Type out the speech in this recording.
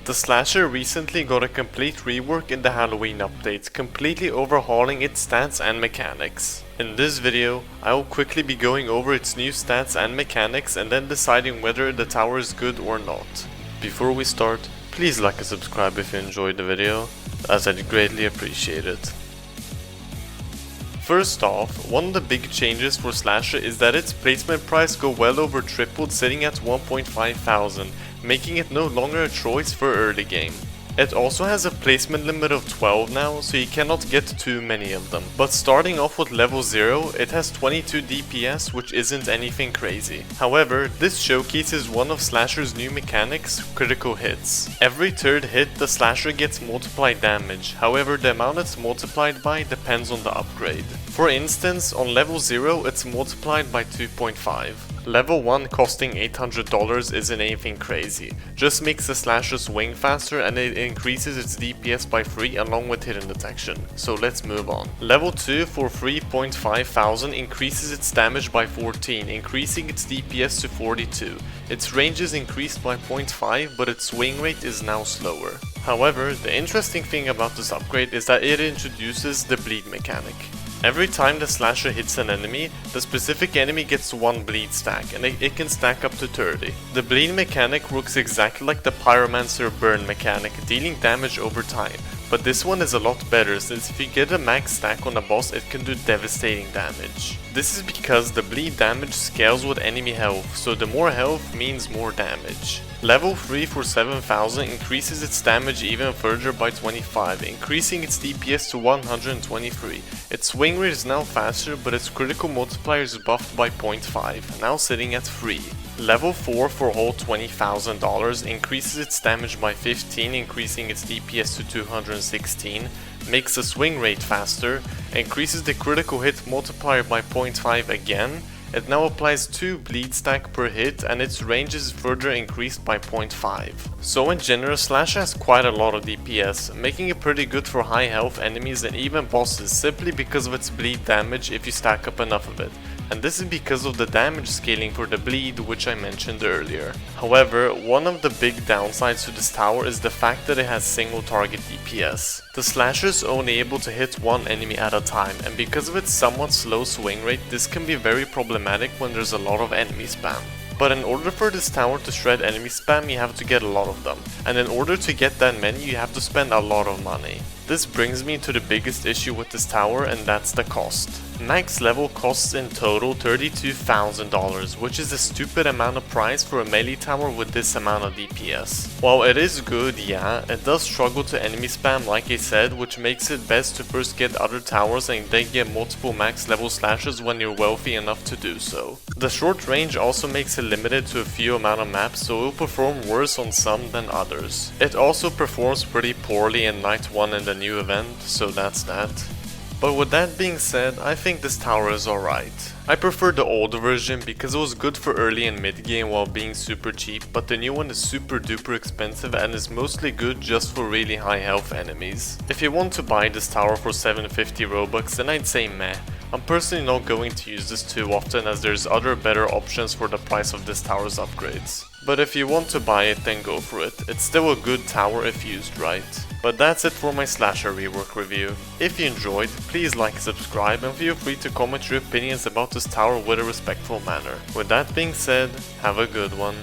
The slasher recently got a complete rework in the Halloween update, completely overhauling its stats and mechanics. In this video, I will quickly be going over its new stats and mechanics and then deciding whether the tower is good or not. Before we start, please like and subscribe if you enjoyed the video, as I'd greatly appreciate it. First off, one of the big changes for Slasher is that its placement price go well over tripled, sitting at 1.5 thousand, making it no longer a choice for early game. It also has a placement limit of 12 now, so you cannot get too many of them. But starting off with level 0, it has 22 DPS, which isn't anything crazy. However, this showcases one of Slasher's new mechanics, critical hits. Every third hit, the Slasher gets multiplied damage, however the amount it's multiplied by depends on the upgrade. For instance, on level 0 it's multiplied by 2.5. Level 1 costing $800 isn't anything crazy, just makes the Slasher swing faster and it increases its DPS by 3 along with hidden detection, so let's move on. Level 2 for 3.5 thousand increases its damage by 14, increasing its DPS to 42. Its range is increased by 0.5 but its swing rate is now slower. However, the interesting thing about this upgrade is that it introduces the bleed mechanic. Every time the Slasher hits an enemy, the specific enemy gets 1 bleed stack, and it can stack up to 30. The bleed mechanic works exactly like the Pyromancer burn mechanic, dealing damage over time, but this one is a lot better since if you get a max stack on a boss it can do devastating damage. This is because the bleed damage scales with enemy health, so the more health means more damage. Level 3 for 7000 increases its damage even further by 25, increasing its DPS to 123. Its swing rate is now faster, but its critical multiplier is buffed by 0.5, now sitting at 3. Level 4 for whole $20,000 increases its damage by 15, increasing its DPS to 216, makes the swing rate faster, increases the critical hit multiplier by 0.5 again. It now applies 2 bleed stack per hit and its range is further increased by 0.5. So in general, Slasher has quite a lot of DPS, making it pretty good for high health enemies and even bosses simply because of its bleed damage if you stack up enough of it. And this is because of the damage scaling for the bleed, which I mentioned earlier. However, one of the big downsides to this tower is the fact that it has single target DPS. The Slasher is only able to hit one enemy at a time, and because of its somewhat slow swing rate, this can be very problematic when there's a lot of enemy spam. But in order for this tower to shred enemy spam, you have to get a lot of them, and in order to get that many you have to spend a lot of money. This brings me to the biggest issue with this tower, and that's the cost. Max level costs in total $32,000, which is a stupid amount of price for a melee tower with this amount of DPS. While it is good, yeah, it does struggle to enemy spam like I said, which makes it best to first get other towers and then get multiple max level Slashers when you're wealthy enough to do so. The short range also makes it limited to a few amount of maps, so it will perform worse on some than others. It also performs pretty poorly in night 1 in the new event, so that's that. But with that being said, I think this tower is alright. I prefer the older version because it was good for early and mid game while being super cheap, but the new one is super duper expensive and is mostly good just for really high health enemies. If you want to buy this tower for 750 Robux, then I'd say meh. I'm personally not going to use this too often as there's other better options for the price of this tower's upgrades. But if you want to buy it, then go for it. It's still a good tower if used right. But that's it for my Slasher rework review. If you enjoyed, please like and subscribe and feel free to comment your opinions about this tower with a respectful manner. With that being said, have a good one.